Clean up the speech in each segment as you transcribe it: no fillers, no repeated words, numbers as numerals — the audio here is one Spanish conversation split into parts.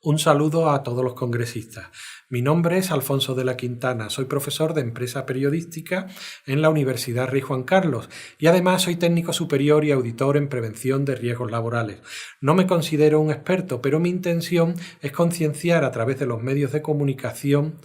Un saludo a todos los congresistas. Mi nombre es Alfonso de la Quintana, soy profesor de Empresa Periodística en la Universidad Rey Juan Carlos y además soy técnico superior y auditor en prevención de riesgos laborales. No me considero un experto, pero mi intención es concienciar a través de los medios de comunicación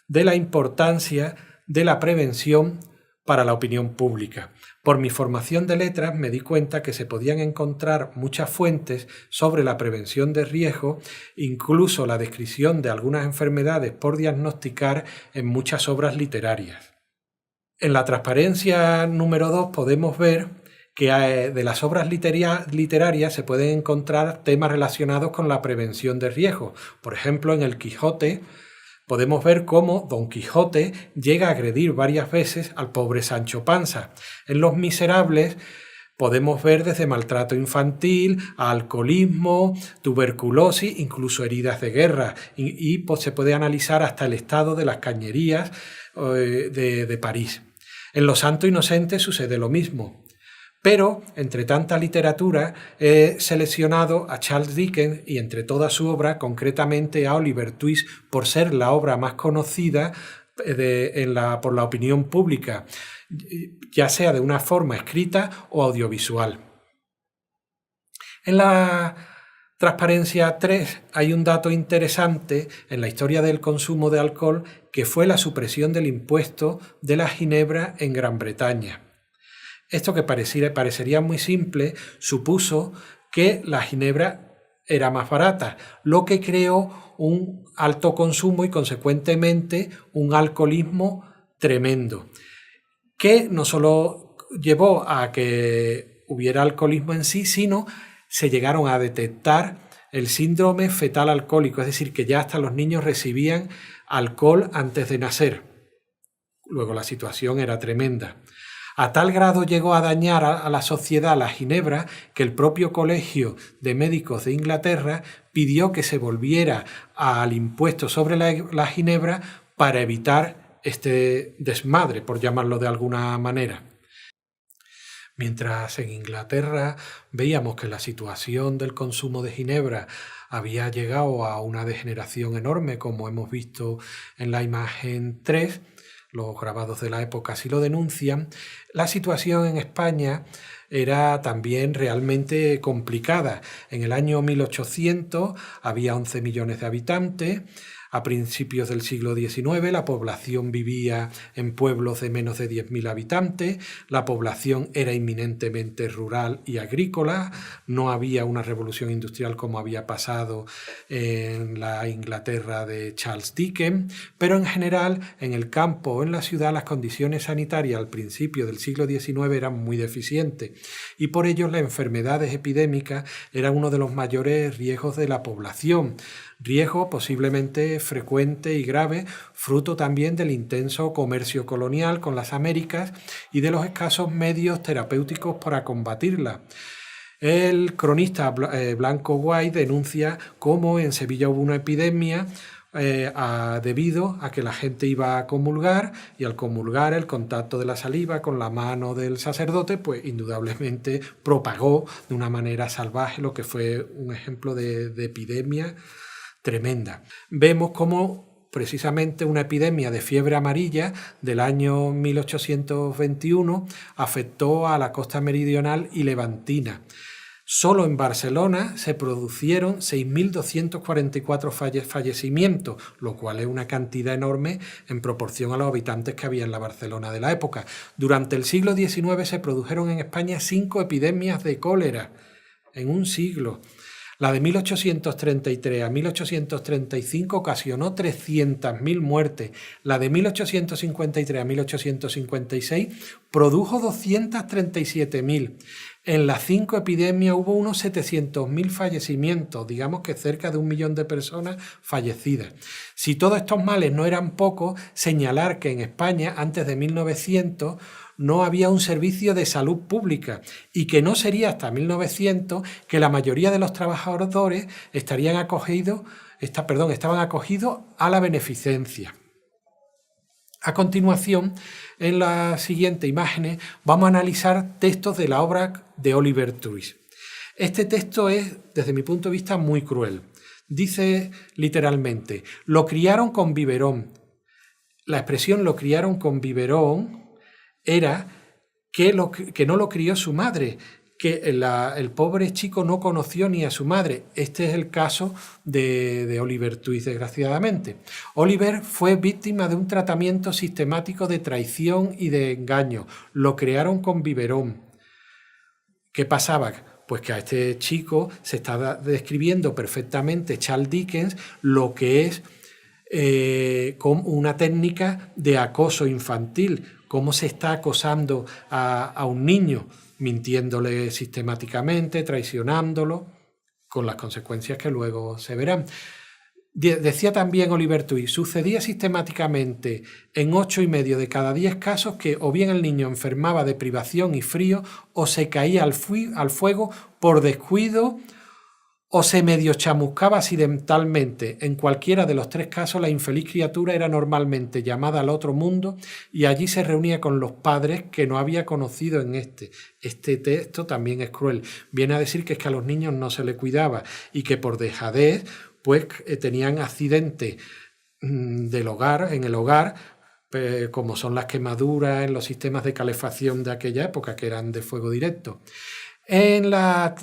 de la importancia de la prevención para la opinión pública. Por mi formación de letras me di cuenta que se podían encontrar muchas fuentes sobre la prevención de riesgo, incluso la descripción de algunas enfermedades por diagnosticar en muchas obras literarias. En la transparencia número 2 podemos ver que de las obras literarias se pueden encontrar temas relacionados con la prevención de riesgo. Por ejemplo, en El Quijote podemos ver cómo Don Quijote llega a agredir varias veces al pobre Sancho Panza. En Los Miserables podemos ver desde maltrato infantil a alcoholismo, tuberculosis, incluso heridas de guerra. Y pues, se puede analizar hasta el estado de las cañerías de París. En Los Santos Inocentes sucede lo mismo. Pero, entre tanta literatura, he seleccionado a Charles Dickens y entre toda su obra, concretamente a Oliver Twist, por ser la obra más conocida por la opinión pública, ya sea de una forma escrita o audiovisual. En la transparencia 3 hay un dato interesante en la historia del consumo de alcohol, que fue la supresión del impuesto de la ginebra en Gran Bretaña. Esto, que parecería muy simple, supuso que la ginebra era más barata, lo que creó un alto consumo y consecuentemente un alcoholismo tremendo, que no solo llevó a que hubiera alcoholismo en sí, sino se llegaron a detectar el síndrome fetal alcohólico, es decir, que ya hasta los niños recibían alcohol antes de nacer. Luego la situación era tremenda. A tal grado llegó a dañar a la sociedad la ginebra que el propio Colegio de Médicos de Inglaterra pidió que se volviera al impuesto sobre la ginebra para evitar este desmadre, por llamarlo de alguna manera. Mientras en Inglaterra veíamos que la situación del consumo de ginebra había llegado a una degeneración enorme, como hemos visto en la imagen 3, los grabados de la época así lo denuncian, la situación en España era también realmente complicada. En el año 1800 había 11 millones de habitantes. A principios del siglo XIX la población vivía en pueblos de menos de 10.000 habitantes, la población era inminentemente rural y agrícola, no había una revolución industrial como había pasado en la Inglaterra de Charles Dickens, pero en general en el campo o en la ciudad las condiciones sanitarias al principio del siglo XIX eran muy deficientes y por ello las enfermedades epidémicas eran uno de los mayores riesgos de la población. Riesgo posiblemente frecuente y grave, fruto también del intenso comercio colonial con las Américas y de los escasos medios terapéuticos para combatirla. El cronista Blanco White denuncia cómo en Sevilla hubo una epidemia debido a que la gente iba a comulgar y al comulgar el contacto de la saliva con la mano del sacerdote pues indudablemente propagó de una manera salvaje lo que fue un ejemplo de epidemia tremenda. Vemos cómo precisamente una epidemia de fiebre amarilla del año 1821 afectó a la costa meridional y levantina. Solo en Barcelona se produjeron 6.244 fallecimientos, lo cual es una cantidad enorme en proporción a los habitantes que había en la Barcelona de la época. Durante el siglo XIX se produjeron en España 5 epidemias de cólera en un siglo. La de 1833 a 1835 ocasionó 300.000 muertes. La de 1853 a 1856 produjo 237.000. En las 5 epidemias hubo unos 700.000 fallecimientos, digamos que cerca de 1 millón de personas fallecidas. Si todos estos males no eran pocos, señalar que en España antes de 1900 no había un servicio de salud pública y que no sería hasta 1900 que la mayoría de los trabajadores estaban acogidos a la beneficencia. A continuación, en las siguientes imágenes, vamos a analizar textos de la obra de Oliver Twist. Este texto es, desde mi punto de vista, muy cruel. Dice literalmente, lo criaron con biberón. La expresión lo criaron con biberón era que no lo crió su madre, que el pobre chico no conoció ni a su madre. Este es el caso de Oliver Twist, desgraciadamente. Oliver fue víctima de un tratamiento sistemático de traición y de engaño. Lo crearon con biberón. ¿Qué pasaba? Pues que a este chico se está describiendo perfectamente Charles Dickens lo que es con una técnica de acoso infantil, cómo se está acosando a un niño, mintiéndole sistemáticamente, traicionándolo, con las consecuencias que luego se verán. Decía también Oliver Twist, sucedía sistemáticamente en 8,5 de cada 10 casos que o bien el niño enfermaba de privación y frío o se caía al fuego por descuido o se medio chamuscaba accidentalmente. En cualquiera de los 3 casos la infeliz criatura era normalmente llamada al otro mundo y allí se reunía con los padres que no había conocido en este. Este texto también es cruel. Viene a decir que es que a los niños no se les cuidaba y que por dejadez pues tenían accidentes del hogar, en el hogar, como son las quemaduras en los sistemas de calefacción de aquella época, que eran de fuego directo. En la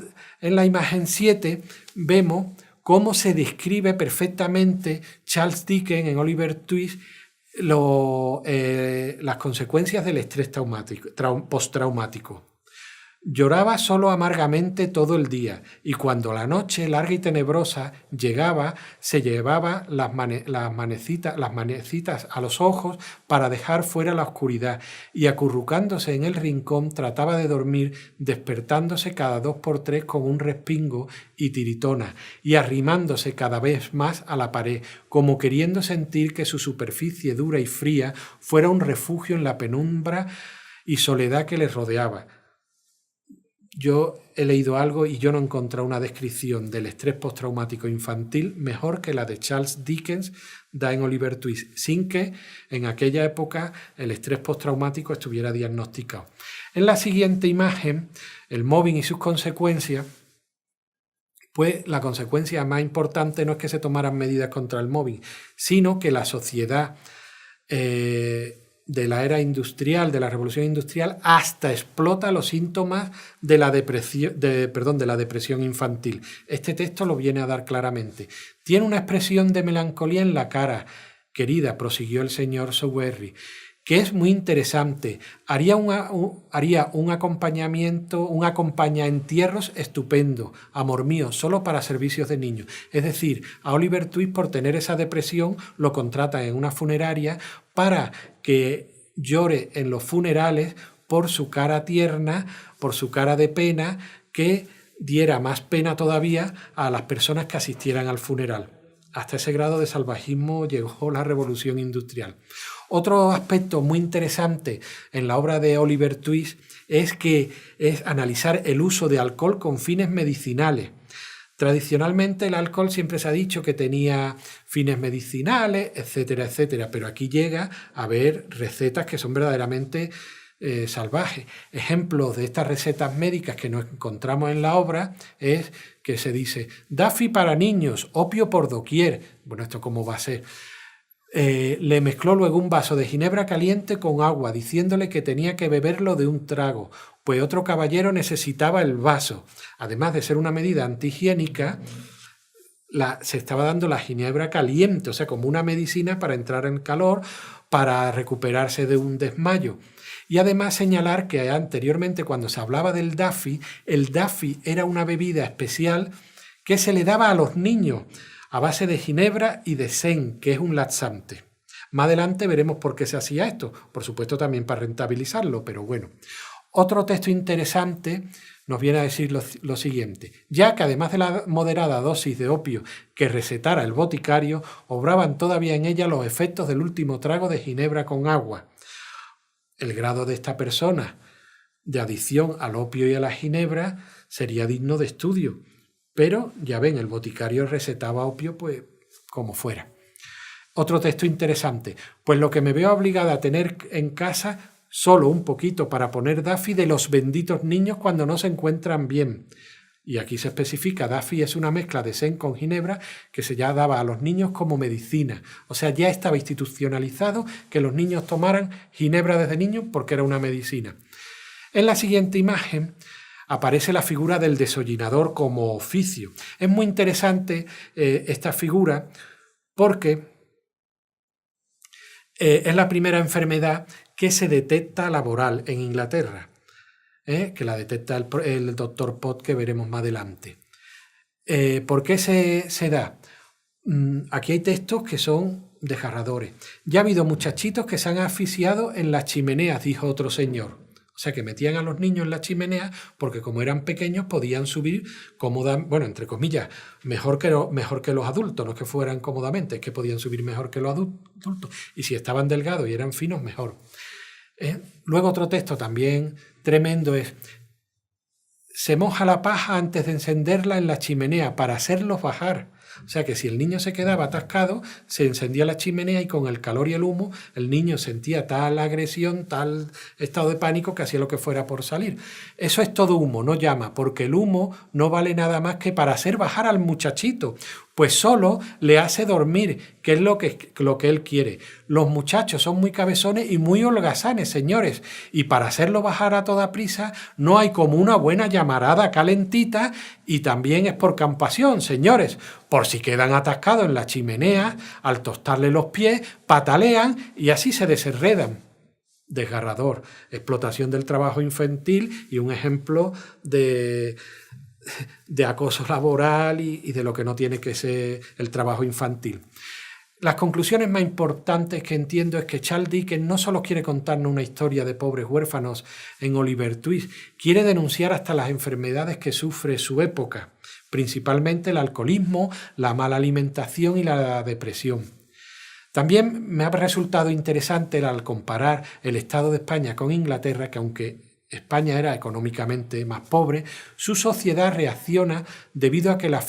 imagen 7 vemos cómo se describe perfectamente Charles Dickens en Oliver Twist las consecuencias del estrés postraumático. Lloraba solo amargamente todo el día y cuando la noche larga y tenebrosa llegaba, se llevaba las manecitas a los ojos para dejar fuera la oscuridad y acurrucándose en el rincón trataba de dormir, despertándose cada 2 por 3 con un respingo y tiritona y arrimándose cada vez más a la pared, como queriendo sentir que su superficie dura y fría fuera un refugio en la penumbra y soledad que le rodeaba. Yo he leído algo y yo no he encontrado una descripción del estrés postraumático infantil mejor que la de Charles Dickens da en Oliver Twist, sin que en aquella época el estrés postraumático estuviera diagnosticado. En la siguiente imagen, el mobbing y sus consecuencias, pues la consecuencia más importante no es que se tomaran medidas contra el mobbing, sino que la sociedad de la era industrial, de la revolución industrial, hasta explota los síntomas de la depresión infantil. Este texto lo viene a dar claramente. Tiene una expresión de melancolía en la cara, querida, prosiguió el señor Sowerby, que es muy interesante. Haría un acompañamiento, un acompañaentierros estupendo, amor mío, solo para servicios de niños. Es decir, a Oliver Twist, por tener esa depresión, lo contratan en una funeraria para que llore en los funerales por su cara tierna, por su cara de pena, que diera más pena todavía a las personas que asistieran al funeral. Hasta ese grado de salvajismo llegó la revolución industrial. Otro aspecto muy interesante en la obra de Oliver Twist es analizar el uso de alcohol con fines medicinales. Tradicionalmente el alcohol siempre se ha dicho que tenía fines medicinales, etcétera, etcétera, pero aquí llega a haber recetas que son verdaderamente salvajes. Ejemplos de estas recetas médicas que nos encontramos en la obra es que se dice Daffy para niños, opio por doquier. Bueno, ¿esto cómo va a ser? Le mezcló luego un vaso de ginebra caliente con agua, diciéndole que tenía que beberlo de un trago, pues otro caballero necesitaba el vaso. Además de ser una medida antihigiénica, se estaba dando la ginebra caliente, o sea, como una medicina para entrar en calor, para recuperarse de un desmayo. Y además señalar que anteriormente, cuando se hablaba del Daffy, el Daffy era una bebida especial que se le daba a los niños a base de ginebra y de sen, que es un laxante. Más adelante veremos por qué se hacía esto, por supuesto también para rentabilizarlo, pero bueno. Otro texto interesante nos viene a decir lo siguiente, ya que además de la moderada dosis de opio que recetara el boticario, obraban todavía en ella los efectos del último trago de ginebra con agua. El grado de esta persona de adicción al opio y a la ginebra sería digno de estudio, pero ya ven, el boticario recetaba opio pues como fuera. Otro texto interesante, pues lo que me veo obligada a tener en casa solo un poquito para poner Daffy de los benditos niños cuando no se encuentran bien. Y aquí se especifica, Daffy es una mezcla de Sen con ginebra que se ya daba a los niños como medicina. O sea, ya estaba institucionalizado que los niños tomaran ginebra desde niños porque era una medicina. En la siguiente imagen aparece la figura del desollinador como oficio. Es muy interesante esta figura porque es la primera enfermedad que se detecta laboral en Inglaterra, que la detecta el doctor Pott, que veremos más adelante. ¿Por qué se da? Aquí hay textos que son desgarradores. Ya ha habido muchachitos que se han asfixiado en las chimeneas, dijo otro señor. O sea, que metían a los niños en la chimenea porque como eran pequeños podían subir cómodamente, bueno, entre comillas, mejor que los adultos, no es que fueran cómodamente, es que podían subir mejor que los adultos. Y si estaban delgados y eran finos, mejor. Luego otro texto también tremendo es: se moja la paja antes de encenderla en la chimenea para hacerlos bajar. O sea que si el niño se quedaba atascado, se encendía la chimenea y con el calor y el humo el niño sentía tal agresión, tal estado de pánico que hacía lo que fuera por salir. Eso es todo humo, no llama, porque el humo no vale nada más que para hacer bajar al muchachito, pues solo le hace dormir, que es lo que él quiere. Los muchachos son muy cabezones y muy holgazanes, señores, y para hacerlo bajar a toda prisa no hay como una buena llamarada calentita, y también es por compasión, señores, por si quedan atascados en la chimenea, al tostarle los pies, patalean y así se desenredan. Desgarrador, explotación del trabajo infantil y un ejemplo de acoso laboral y de lo que no tiene que ser el trabajo infantil. Las conclusiones más importantes que entiendo es que Charles Dickens no solo quiere contarnos una historia de pobres huérfanos en Oliver Twist, quiere denunciar hasta las enfermedades que sufre su época, principalmente el alcoholismo, la mala alimentación y la depresión. También me ha resultado interesante al comparar el estado de España con Inglaterra, que aunque España era económicamente más pobre, su sociedad reacciona debido a que las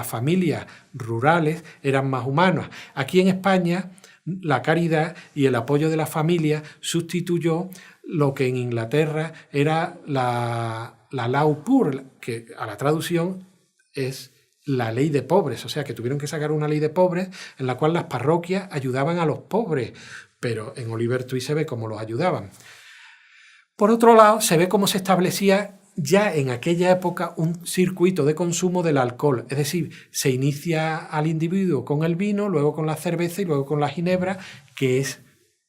familias rurales eran más humanas. Aquí en España la caridad y el apoyo de la familia sustituyó lo que en Inglaterra era la law poor, que a la traducción es la ley de pobres, o sea que tuvieron que sacar una ley de pobres en la cual las parroquias ayudaban a los pobres, pero en Oliver Twist se ve cómo los ayudaban. Por otro lado, se ve cómo se establecía ya en aquella época un circuito de consumo del alcohol, es decir, se inicia al individuo con el vino, luego con la cerveza y luego con la ginebra, que es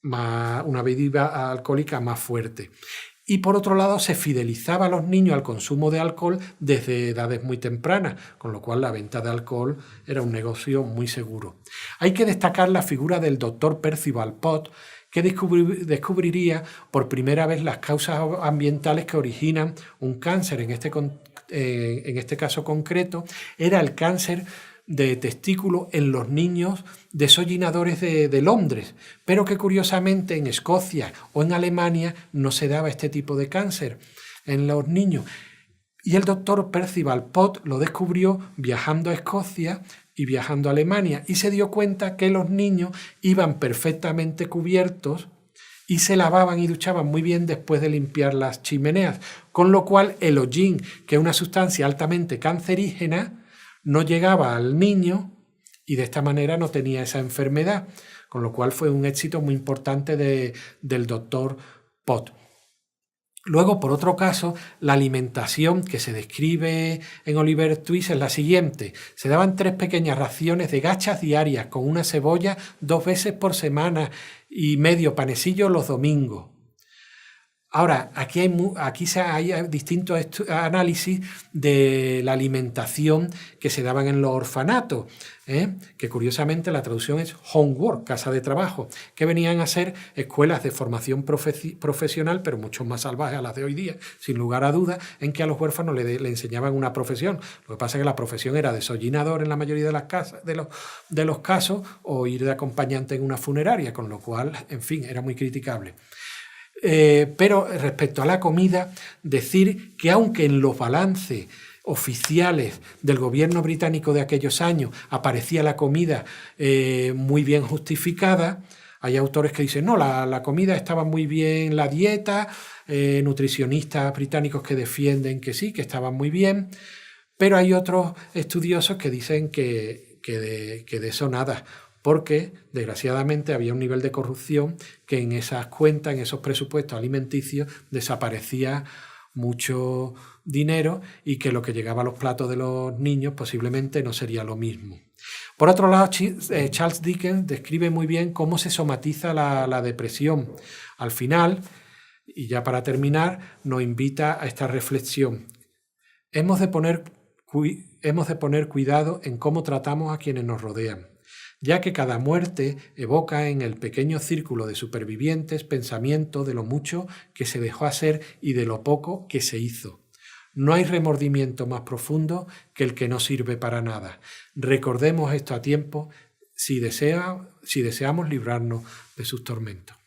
una bebida alcohólica más fuerte. Y por otro lado, se fidelizaba a los niños al consumo de alcohol desde edades muy tempranas, con lo cual la venta de alcohol era un negocio muy seguro. Hay que destacar la figura del doctor Percival Pott, que descubriría por primera vez las causas ambientales que originan un cáncer. En este caso concreto, era el cáncer de testículo en los niños desollinadores de Londres, pero que curiosamente en Escocia o en Alemania no se daba este tipo de cáncer en los niños. Y el doctor Percival Pott lo descubrió viajando a Escocia y viajando a Alemania, y se dio cuenta que los niños iban perfectamente cubiertos y se lavaban y duchaban muy bien después de limpiar las chimeneas, con lo cual el hollín, que es una sustancia altamente cancerígena, no llegaba al niño y de esta manera no tenía esa enfermedad, con lo cual fue un éxito muy importante del doctor Pott. Luego, por otro caso, la alimentación que se describe en Oliver Twist es la siguiente. Se daban 3 pequeñas raciones de gachas diarias con una cebolla 2 veces por semana y medio panecillo los domingos. Ahora, aquí hay distintos análisis de la alimentación que se daban en los orfanatos, que curiosamente la traducción es homework, casa de trabajo, que venían a ser escuelas de formación profesional, pero mucho más salvajes a las de hoy día, sin lugar a dudas, en que a los huérfanos le enseñaban una profesión. Lo que pasa es que la profesión era desollinador en la mayoría de las casas, de los casos, o ir de acompañante en una funeraria, con lo cual, en fin, era muy criticable. Pero respecto a la comida, decir que aunque en los balances oficiales del gobierno británico de aquellos años aparecía la comida muy bien justificada, hay autores que dicen, no, la comida estaba muy bien, la dieta, nutricionistas británicos que defienden que sí, que estaba muy bien, Pero hay otros estudiosos que dicen que de eso nada, porque desgraciadamente había un nivel de corrupción que en esas cuentas, en esos presupuestos alimenticios, desaparecía mucho dinero y que lo que llegaba a los platos de los niños posiblemente no sería lo mismo. Por otro lado, Charles Dickens describe muy bien cómo se somatiza la depresión. Al final, y ya para terminar, nos invita a esta reflexión. Hemos de poner cuidado en cómo tratamos a quienes nos rodean, ya que cada muerte evoca en el pequeño círculo de supervivientes pensamiento de lo mucho que se dejó hacer y de lo poco que se hizo. No hay remordimiento más profundo que el que no sirve para nada. Recordemos esto a tiempo si deseamos librarnos de sus tormentos.